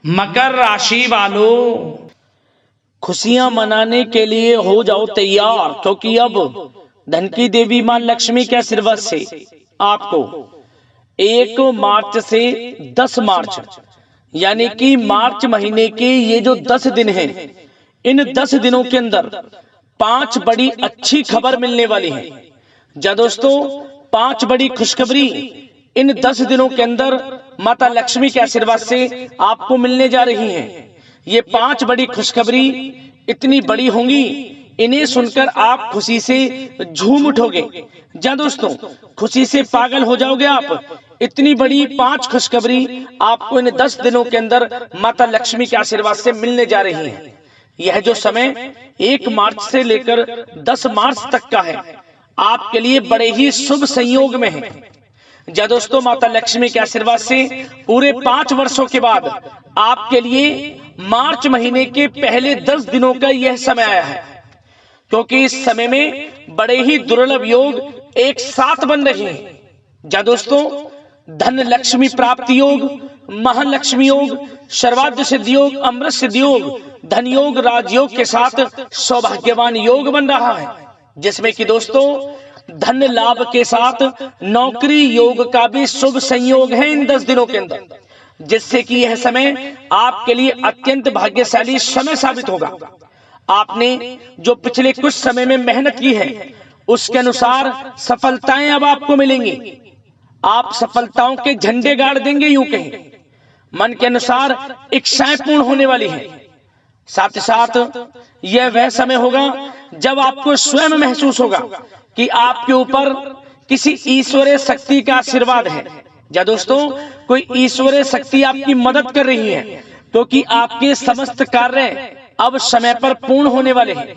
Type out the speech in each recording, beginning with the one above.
मकर राशि वालों, खुशियां मनाने के लिए हो जाओ तैयार, क्योंकि अब धन की देवी मां लक्ष्मी के आशीर्वाद से आपको 1 मार्च से 10 मार्च यानी कि मार्च महीने के ये जो 10 दिन हैं, इन 10 दिनों के अंदर 5 बड़ी अच्छी खबर मिलने वाली है। जा दोस्तों, 5 बड़ी खुशखबरी इन 10 दिनों के अंदर माता लक्ष्मी के आशीर्वाद से आपको मिलने जा रही हैं। ये 5 बड़ी खुशखबरी इतनी बड़ी होंगी, इन्हें सुनकर आप खुशी से झूम उठोगे। जा दोस्तों, खुशी से पागल हो जाओगे आप। इतनी बड़ी 5 खुशखबरी आपको इन 10 दिनों के अंदर माता लक्ष्मी के आशीर्वाद से मिलने जा रही है। यह जो समय 1 मार्च से लेकर 10 मार्च तक का है, आपके लिए बड़े ही शुभ संयोग में है। जा दोस्तों, माता लक्ष्मी के आशीर्वाद से पूरे 5 वर्षों के बाद आपके लिए मार्च महीने के पहले 10 दिनों का यह समय आया है, क्योंकि इस समय में बड़े ही दुर्लभ योग एक साथ बन रहे हैं। जा दोस्तों, धन लक्ष्मी प्राप्ति योग, महालक्ष्मी योग, सर्वाद्य सिद्धि योग, अमृत सिद्धि योग, धन योग, राजयोग के साथ सौभाग्यवान योग बन रहा है, जिसमें कि दोस्तों धन लाभ के साथ नौकरी योग का भी शुभ संयोग है इन 10 दिनों के अंदर, जिससे कि यह समय आपके लिए अत्यंत भाग्यशाली समय साबित होगा। आपने जो पिछले कुछ समय में मेहनत की है, उसके अनुसार सफलताएं अब आपको मिलेंगी। आप सफलताओं के झंडे गाड़ देंगे, यूं कहें मन के अनुसार इच्छाएं पूर्ण होने वाली हैं। साथ ही साथ यह वह समय होगा जब आपको स्वयं महसूस होगा कि आपके ऊपर किसी ईश्वरीय शक्ति का आशीर्वाद है। या दोस्तों, कोई ईश्वरीय शक्ति आपकी मदद कर रही है, क्योंकि आपके समस्त कार्य अब समय पर पूर्ण होने वाले हैं।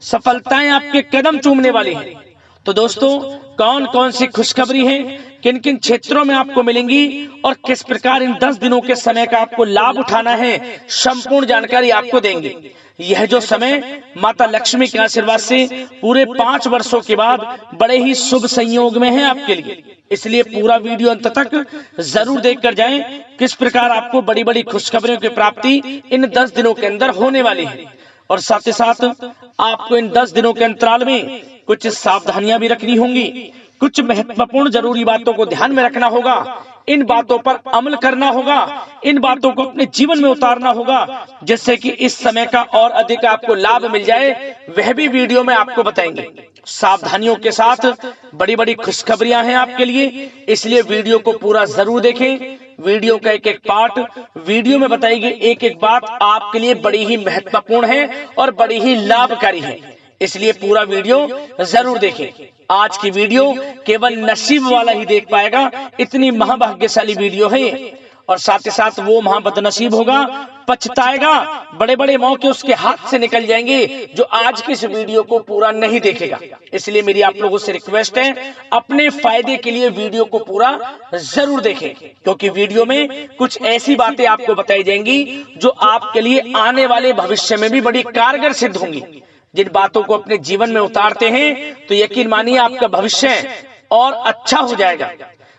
सफलताएं आपके कदम चूमने वाली हैं। तो दोस्तों, कौन कौन सी खुशखबरी है, किन किन क्षेत्रों में आपको मिलेंगी और किस प्रकार इन 10 दिनों के समय का आपको लाभ उठाना है, संपूर्ण जानकारी आपको देंगे। यह जो समय माता लक्ष्मी के आशीर्वाद से पूरे 5 वर्षों के बाद बड़े ही शुभ संयोग में है आपके लिए, इसलिए पूरा वीडियो अंत तक जरूर देखकर जाएं। किस प्रकार आपको बड़ी बड़ी खुशखबरियों की प्राप्ति इन 10 दिनों के अंदर होने वाली है, और साथ ही साथ आपको इन 10 दिनों के अंतराल में कुछ सावधानियां भी रखनी होंगी, कुछ महत्वपूर्ण जरूरी बातों को ध्यान में रखना होगा, इन बातों पर अमल करना होगा, इन बातों को अपने जीवन में उतारना होगा, जिससे कि इस समय का और अधिक आपको लाभ मिल जाए। वह भी वीडियो में आपको बताएंगे। सावधानियों के साथ बड़ी बड़ी खुशखबरियां हैं आपके लिए, इसलिए वीडियो को पूरा जरूर देखें। वीडियो का एक एक पार्ट, वीडियो में बताई गई एक एक बात आपके लिए बड़ी ही महत्वपूर्ण है और बड़ी ही लाभकारी है, इसलिए पूरा वीडियो जरूर देखें। आज की वीडियो केवल नसीब वाला ही देख पाएगा, इतनी महाभाग्यशाली वीडियो है। और साथ ही साथ वो महाबदनसीब होगा, पछताएगा, बड़े बड़े मौके उसके हाथ से निकल जाएंगे जो आज की इस वीडियो को पूरा नहीं देखेगा। इसलिए मेरी आप लोगों से रिक्वेस्ट है, अपने फायदे के लिए वीडियो को पूरा जरूर देखें, क्योंकि वीडियो में कुछ ऐसी बातें आपको बताई जाएंगी जो आपके लिए आने वाले भविष्य में भी बड़ी कारगर सिद्ध होंगी। जिन बातों को अपने जीवन में उतारते हैं तो यकीन मानिए आपका भविष्य और अच्छा हो जाएगा,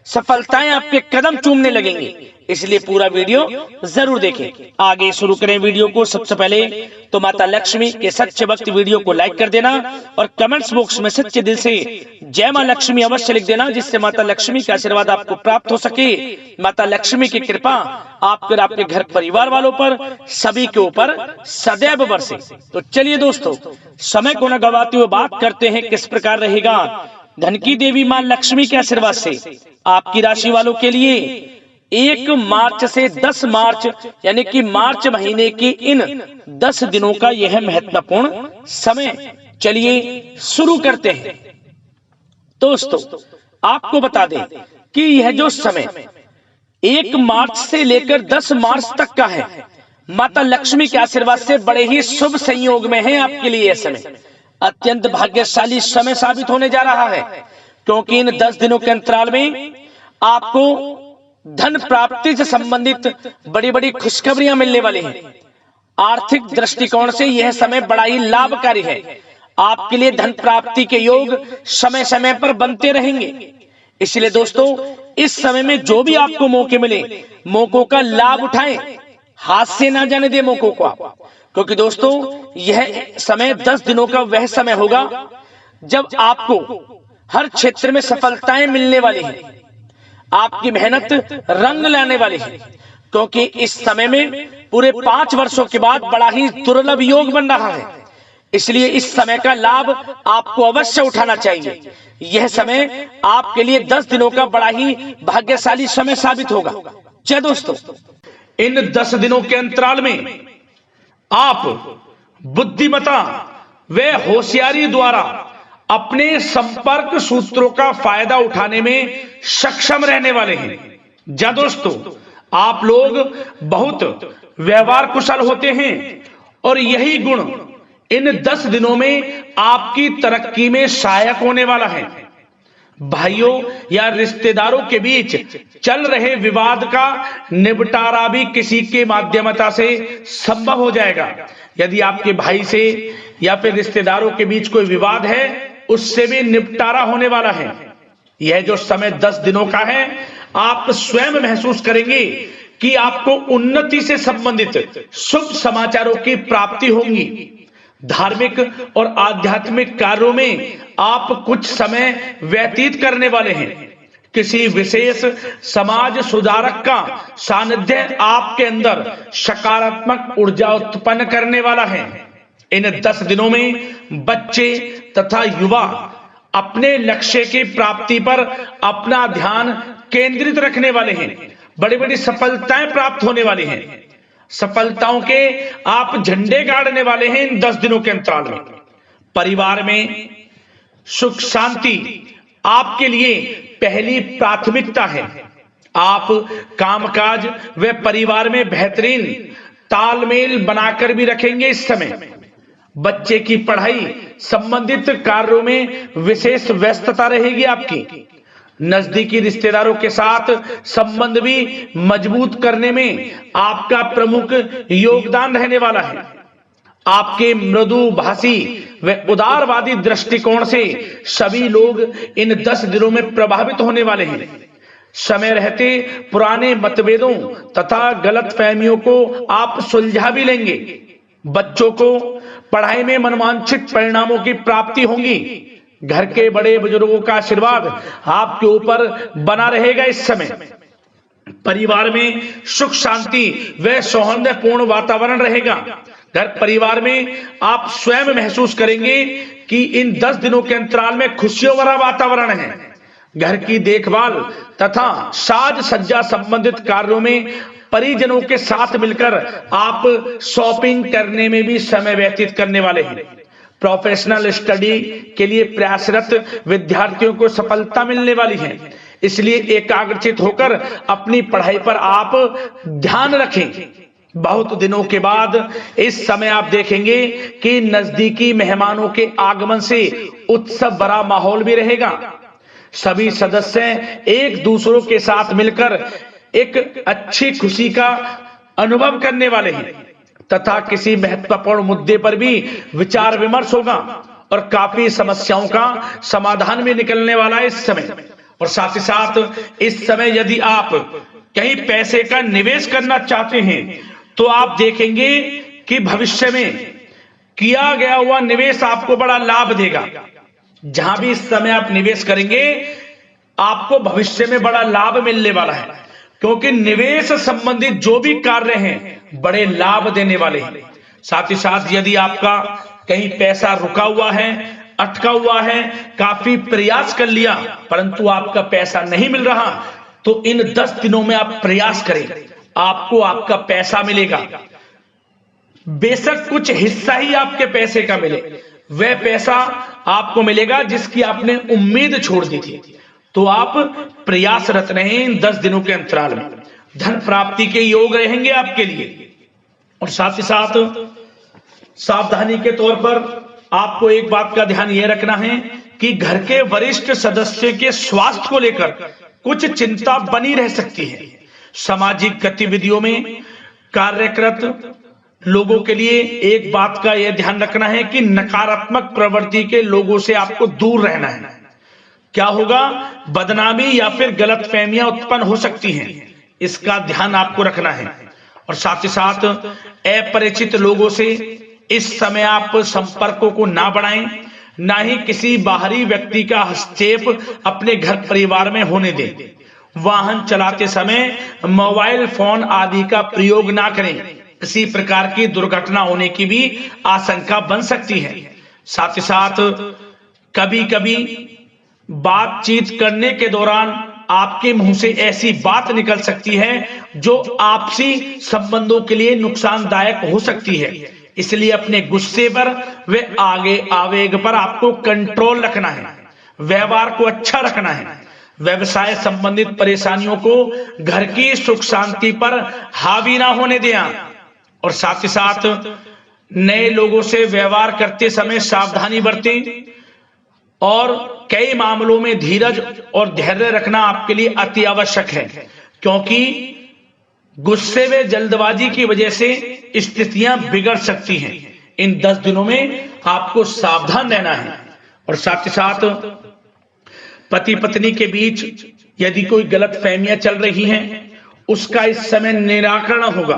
सफलताएं आपके कदम चूमने लगेंगी, इसलिए पूरा वीडियो जरूर देखें। आगे शुरू करें वीडियो को। सबसे पहले तो माता लक्ष्मी के सच्चे भक्त वीडियो को लाइक कर देना और कमेंट्स बॉक्स में सच्चे दिल से जय मां लक्ष्मी अवश्य लिख देना, जिससे माता लक्ष्मी का आशीर्वाद आपको प्राप्त हो सके। माता लक्ष्मी की कृपा आपके और आपके घर परिवार वालों पर सभी के ऊपर सदैव बरसे। तो चलिए दोस्तों, समय को न गवाते हुए बात करते हैं किस प्रकार रहेगा धन की देवी मां लक्ष्मी के आशीर्वाद से आपकी राशि वालों के लिए 1 मार्च से 10 मार्च यानी कि मार्च महीने के इन 10 दिनों का यह महत्वपूर्ण समय। चलिए शुरू करते हैं। दोस्तों, आपको बता दें कि यह जो समय 1 मार्च से लेकर 10 मार्च तक का है, माता लक्ष्मी के आशीर्वाद से बड़े ही शुभ संयोग में है आपके लिए। यह समय अत्यंत भाग्यशाली समय साबित होने जा रहा है, क्योंकि इन 10 दिनों के अंतराल में आपको धन प्राप्ति से संबंधित बड़ी बड़ी खुशखबरियां मिलने वाली हैं। आर्थिक दृष्टिकोण से यह समय बड़ा ही लाभकारी है। आपके लिए धन प्राप्ति के योग समय समय पर बनते रहेंगे। इसलिए दोस्तों, इस समय में जो भी आपको मौके मिले, मौकों का लाभ उठाएं। हाथ से ना जाने दे मौकों को आप, क्योंकि दोस्तों यह समय 10 दिनों का वह समय होगा जब आपको हर क्षेत्र में सफलताएं मिलने वाली हैं, आपकी मेहनत रंग लाने वाली है, क्योंकि इस समय में पूरे 5 वर्षों के बाद बड़ा ही दुर्लभ योग बन रहा है। इसलिए इस समय का लाभ आपको अवश्य उठाना चाहिए। यह समय आपके लिए 10 दिनों का बड़ा ही भाग्यशाली समय साबित होगा। जय दोस्तों, इन 10 दिनों के अंतराल में आप बुद्धिमता व होशियारी द्वारा अपने संपर्क सूत्रों का फायदा उठाने में सक्षम रहने वाले हैं। जय दोस्तों, आप लोग बहुत व्यवहार कुशल होते हैं और यही गुण इन 10 दिनों में आपकी तरक्की में सहायक होने वाला है। भाइयों या रिश्तेदारों के बीच चल रहे विवाद का निपटारा भी किसी के माध्यमता से संभव हो जाएगा। यदि आपके भाई से या फिर रिश्तेदारों के बीच कोई विवाद है, उससे भी निपटारा होने वाला है। यह जो समय 10 दिनों का है, आप स्वयं महसूस करेंगे कि आपको उन्नति से संबंधित शुभ समाचारों की प्राप्ति होगी। धार्मिक और आध्यात्मिक कार्यों में आप कुछ समय व्यतीत करने वाले हैं। किसी विशेष समाज सुधारक का सानिध्य आपके अंदर सकारात्मक ऊर्जा उत्पन्न करने वाला है। इन 10 दिनों में बच्चे तथा युवा अपने लक्ष्य की प्राप्ति पर अपना ध्यान केंद्रित रखने वाले हैं। बड़ी बड़ी सफलताएं प्राप्त होने वाली हैं। सफलताओं के आप झंडे गाड़ने वाले हैं इन 10 दिनों के अंतराल में। परिवार में सुख शांति आपके लिए पहली प्राथमिकता है। आप कामकाज व परिवार में बेहतरीन तालमेल बनाकर भी रखेंगे। इस समय बच्चे की पढ़ाई संबंधित कार्यों में विशेष व्यस्तता रहेगी आपकी। नजदीकी रिश्तेदारों के साथ संबंध भी मजबूत करने में आपका प्रमुख योगदान रहने वाला है। आपके मृदुभाषी व उदारवादी दृष्टिकोण से सभी लोग इन 10 दिनों में प्रभावित होने वाले हैं। समय रहते पुराने मतभेदों तथा गलतफहमियों को आप सुलझा भी लेंगे। बच्चों को पढ़ाई में मनवांछित परिणामों की प्राप्ति होगी। घर के बड़े बुजुर्गों का आशीर्वाद आपके ऊपर बना रहेगा। इस समय परिवार में सुख शांति व सौहार्दपूर्ण वातावरण रहेगा। घर परिवार में आप स्वयं महसूस करेंगे कि इन 10 दिनों के अंतराल में खुशियों भरा वातावरण है। घर की देखभाल तथा साज सज्जा संबंधित कार्यों में परिजनों के साथ मिलकर आप शॉपिंग करने में भी समय व्यतीत करने वाले हैं। प्रोफेशनल स्टडी के लिए प्रयासरत विद्यार्थियों को सफलता मिलने वाली है। इसलिए एकाग्रचित होकर अपनी पढ़ाई पर आप ध्यान रखें। बहुत दिनों के बाद इस समय आप देखेंगे कि नजदीकी मेहमानों के आगमन से उत्सव भरा माहौल भी रहेगा। सभी सदस्य एक दूसरों के साथ मिलकर एक अच्छी खुशी का अनुभव करने वाले हैं तथा किसी महत्वपूर्ण मुद्दे पर भी विचार विमर्श होगा और काफी समस्याओं का समाधान भी निकलने वाला है इस समय। और साथ ही साथ इस समय यदि आप कहीं पैसे का निवेश करना चाहते हैं तो आप देखेंगे कि भविष्य में किया गया हुआ निवेश आपको बड़ा लाभ देगा। जहां भी इस समय आप निवेश करेंगे आपको भविष्य में बड़ा लाभ मिलने वाला है, क्योंकि निवेश संबंधित जो भी कार्य हैं बड़े लाभ देने वाले हैं। साथ ही साथ यदि आपका कहीं पैसा रुका हुआ है, अटका हुआ है, काफी प्रयास कर लिया परंतु आपका पैसा नहीं मिल रहा, तो इन 10 दिनों में आप प्रयास करें, आपको आपका पैसा मिलेगा। बेशक कुछ हिस्सा ही आपके पैसे का मिले, वह पैसा आपको मिलेगा जिसकी आपने उम्मीद छोड़ दी थी। तो आप प्रयासरत रहें इन 10 दिनों के अंतराल में। धन प्राप्ति के योग रहेंगे आपके लिए। और साथ ही साथ सावधानी के तौर पर आपको एक बात का ध्यान यह रखना है कि घर के वरिष्ठ सदस्य के स्वास्थ्य को लेकर कुछ चिंता बनी रह सकती है। सामाजिक गतिविधियों में कार्यरत लोगों के लिए एक बात का यह ध्यान रखना है कि नकारात्मक प्रवृत्ति के लोगों से आपको दूर रहना है। क्या होगा, बदनामी या फिर गलतफहमियां उत्पन्न हो सकती हैं, इसका ध्यान आपको रखना है। और साथ ही साथ अपरिचित लोगों से इस समय आप संपर्कों को ना बढ़ाएं, ना ही किसी बाहरी व्यक्ति का हस्तक्षेप अपने घर परिवार में होने दें। वाहन चलाते समय मोबाइल फोन आदि का प्रयोग ना करें, किसी प्रकार की दुर्घटना होने की भी आशंका बन सकती है। साथ ही साथ कभी कभी बातचीत करने के दौरान आपके मुंह से ऐसी बात निकल सकती है जो आपसी संबंधों के लिए नुकसानदायक हो सकती है। इसलिए अपने गुस्से पर व आगे आवेग पर आपको कंट्रोल रखना है, व्यवहार को अच्छा रखना है। व्यवसाय संबंधित परेशानियों को घर की सुख शांति पर हावी ना होने दें। और साथ ही साथ नए लोगों से व्यवहार करते समय सावधानी बरतें और कई मामलों में धीरज और धैर्य रखना आपके लिए अति आवश्यक है, क्योंकि गुस्से व जल्दबाजी की वजह से स्थितियां बिगड़ सकती हैं। इन 10 दिनों में आपको सावधान रहना है। और साथ ही साथ पति पत्नी के बीच यदि कोई गलत फहमियां चल रही हैं, उसका इस समय निराकरण होगा।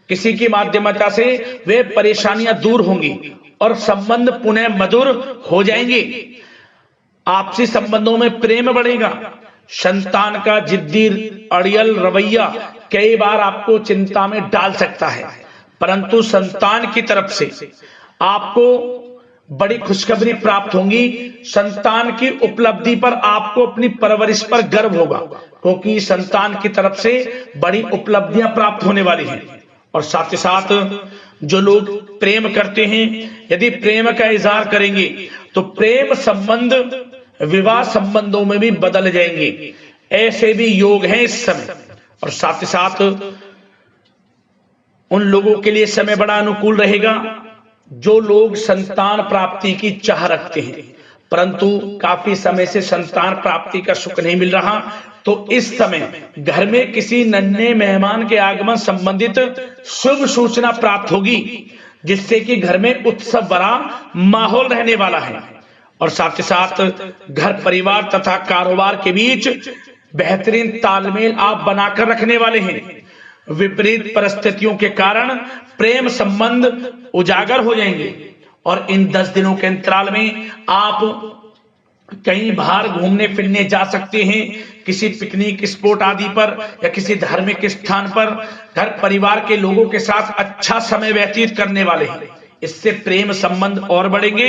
किसी की माध्यमता से वे परेशानियां दूर होंगी और संबंध पुनः मधुर हो जाएंगे। आपसी संबंधों में प्रेम बढ़ेगा। संतान का जिद्दी अड़ियल रवैया कई बार आपको चिंता में डाल सकता है, परंतु संतान की तरफ से आपको बड़ी खुशखबरी प्राप्त होगी। संतान की उपलब्धि पर आपको अपनी परवरिश पर गर्व होगा, क्योंकि संतान की तरफ से बड़ी उपलब्धियां प्राप्त होने वाली हैं। और साथ ही साथ जो लोग प्रेम करते हैं, यदि प्रेम का इजहार करेंगे तो प्रेम संबंध विवाह संबंधों में भी बदल जाएंगे। ऐसे भी योग हैं इस समय। और साथ ही साथ उन लोगों के लिए समय बड़ा अनुकूल रहेगा जो लोग संतान प्राप्ति की चाह रखते हैं, परंतु काफी समय से संतान प्राप्ति का सुख नहीं मिल रहा, तो इस समय घर में किसी नन्हे मेहमान के आगमन संबंधित शुभ सूचना प्राप्त होगी, जिससे कि घर में उत्सव भरा माहौल रहने वाला है। और साथ ही साथ घर परिवार तथा कारोबार के बीच बेहतरीन तालमेल आप बनाकर रखने वाले हैं। विपरीत परिस्थितियों के कारण प्रेम संबंध उजागर हो जाएंगे। और इन 10 दिनों के अंतराल में आप कहीं बाहर घूमने फिरने जा सकते हैं, किसी पिकनिक स्पॉट आदि पर या किसी धार्मिक स्थान पर घर परिवार के लोगों के साथ अच्छा समय व्यतीत करने वाले हैं। इससे प्रेम संबंध और बढ़ेंगे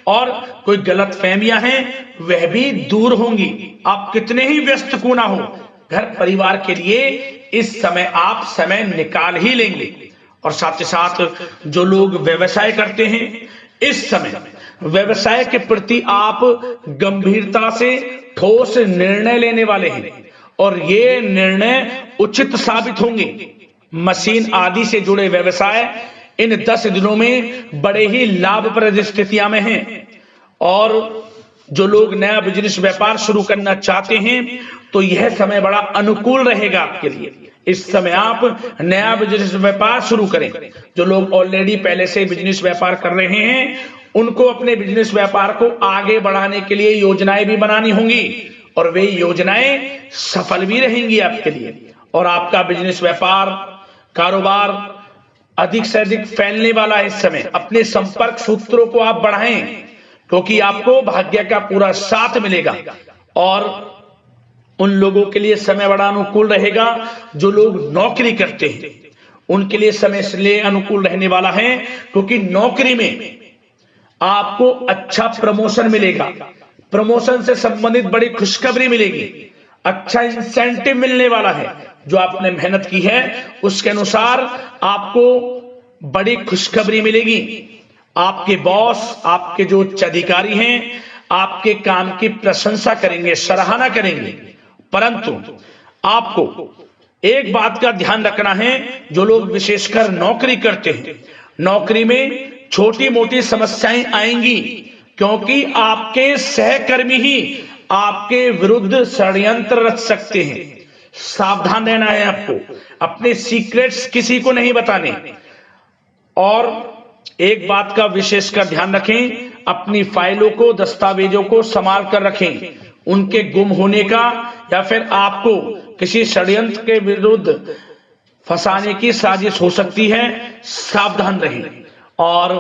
और कोई गलत फहमियां हैं वह भी दूर होंगी। आप कितने ही व्यस्त क्यों ना हो, घर परिवार के लिए इस समय आप समय निकाल ही लेंगे। और साथ ही साथ जो लोग व्यवसाय करते हैं, इस समय व्यवसाय के प्रति आप गंभीरता से ठोस निर्णय लेने वाले हैं और ये निर्णय उचित साबित होंगे। मशीन आदि से जुड़े व्यवसाय इन 10 दिनों में बड़े ही लाभप्रद स्थितियां में हैं। और जो लोग नया बिजनेस व्यापार शुरू करना चाहते हैं तो यह समय बड़ा अनुकूल रहेगा आपके लिए। इस समय आप नया बिजनेस व्यापार शुरू करें। जो लोग ऑलरेडी पहले से बिजनेस व्यापार कर रहे हैं उनको अपने बिजनेस व्यापार को आगे बढ़ाने के लिए योजनाएं भी बनानी होंगी और वे योजनाएं सफल भी रहेंगी आपके लिए। और आपका बिजनेस व्यापार कारोबार अधिक से अधिक फैलने वाला है। इस समय अपने संपर्क सूत्रों को आप बढ़ाएं, क्योंकि आपको भाग्य का पूरा साथ मिलेगा। और उन लोगों के लिए समय बड़ा अनुकूल रहेगा जो लोग नौकरी करते हैं, उनके लिए समय इसलिए अनुकूल रहने वाला है क्योंकि नौकरी में आपको अच्छा प्रमोशन मिलेगा, प्रमोशन से संबंधित बड़ी खुशखबरी मिलेगी, अच्छा इंसेंटिव मिलने वाला है। जो आपने मेहनत की है उसके अनुसार आपको बड़ी खुशखबरी मिलेगी। आपके बॉस, आपके जो उच्च अधिकारी हैं, आपके काम की प्रशंसा करेंगे, सराहना करेंगे। परंतु आपको एक बात का ध्यान रखना है, जो लोग विशेषकर नौकरी करते हैं, नौकरी में छोटी मोटी समस्याएं आएंगी, क्योंकि आपके सहकर्मी ही आपके विरुद्ध षड्यंत्र रच सकते हैं। सावधान रहना है आपको, अपने सीक्रेट्स किसी को नहीं बताने। और एक बात का विशेषकर ध्यान रखें, अपनी फाइलों को, दस्तावेजों को संभाल कर रखें। उनके गुम होने का या फिर आपको किसी षड्यंत्र के विरुद्ध फंसाने की साजिश हो सकती है, सावधान रहें। और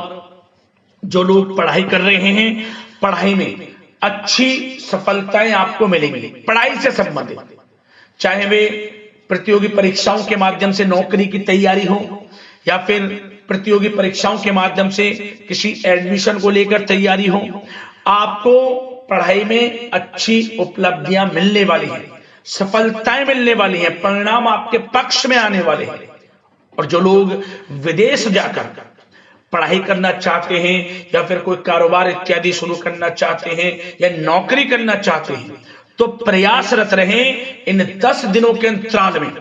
जो लोग पढ़ाई कर रहे हैं, पढ़ाई में अच्छी सफलताएं आपको मिलेंगी। पढ़ाई से संबंधित, चाहे वे प्रतियोगी परीक्षाओं के माध्यम से नौकरी की तैयारी हो, या फिर प्रतियोगी परीक्षाओं के माध्यम से किसी एडमिशन को लेकर तैयारी हो, आपको पढ़ाई में अच्छी उपलब्धियां मिलने वाली हैं, सफलताएं मिलने वाली हैं, परिणाम आपके पक्ष में आने वाले हैं। और जो लोग विदेश जाकर पढ़ाई करना चाहते हैं, या फिर कोई कारोबार इत्यादि शुरू करना चाहते हैं, या नौकरी करना चाहते हैं, तो प्रयासरत रहें। इन 10 दिनों के अंतराल में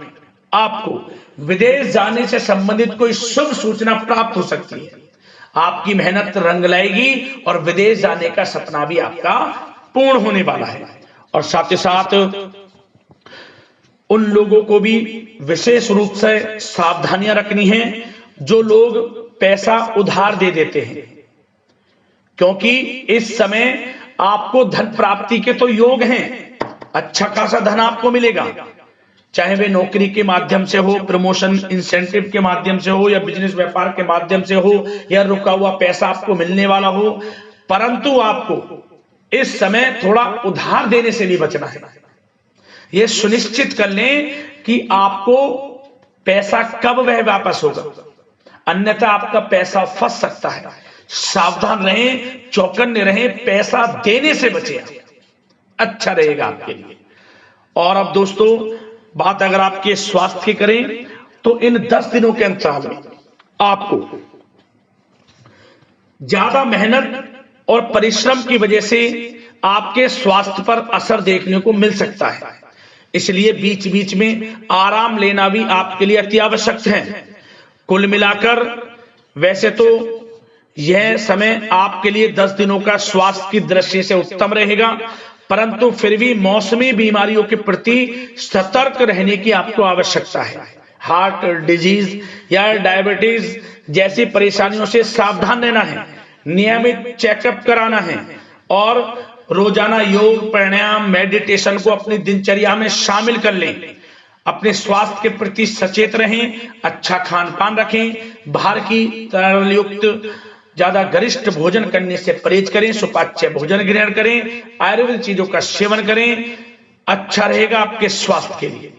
आपको विदेश जाने से संबंधित कोई शुभ सूचना प्राप्त हो सकती है। आपकी मेहनत रंग लाएगी और विदेश जाने का सपना भी आपका पूर्ण होने वाला है। और साथ ही साथ उन लोगों को भी विशेष रूप से सावधानियां रखनी है जो लोग पैसा उधार दे देते हैं, क्योंकि इस समय आपको धन प्राप्ति के तो योग हैं, अच्छा खासा धन आपको मिलेगा, चाहे वे नौकरी के माध्यम से हो, प्रमोशन इंसेंटिव के माध्यम से हो, या बिजनेस व्यापार के माध्यम से हो, या रुका हुआ पैसा आपको मिलने वाला हो। परंतु आपको इस समय थोड़ा उधार देने से भी बचना है। यह सुनिश्चित कर लें कि आपको पैसा कब वह वापस होगा, अन्यथा आपका पैसा फंस सकता है। सावधान रहें, चौकन्ने रहें, पैसा देने से बचें, अच्छा रहेगा आपके लिए। और अब दोस्तों, बात अगर आपके स्वास्थ्य की करें, तो इन 10 दिनों के अंतराल में आपको ज्यादा मेहनत और परिश्रम की वजह से आपके स्वास्थ्य पर असर देखने को मिल सकता है। इसलिए बीच बीच में आराम लेना भी आपके लिए अति आवश्यक है। कुल मिलाकर वैसे तो यह समय आपके लिए 10 दिनों का स्वास्थ्य की दृष्टि से उत्तम रहेगा, परंतु फिर भी मौसमी बीमारियों के प्रति सतर्क रहने की आपको आवश्यकता है। हार्ट डिजीज या डायबिटीज जैसी परेशानियों से सावधान रहना है, नियमित चेकअप कराना है, और रोजाना योग, प्राणायाम, मेडिटेशन को अपनी दिनचर्या में शामिल कर लें। अपने स्वास्थ्य के प्रति सचेत रहें, अच्छा खान पान रखें, बाहर की तरल युक्त ज्यादा गरिष्ठ भोजन करने से परहेज करें, सुपाच्य भोजन ग्रहण करें, आयुर्वेदिक चीजों का सेवन करें, अच्छा रहेगा आपके स्वास्थ्य के लिए।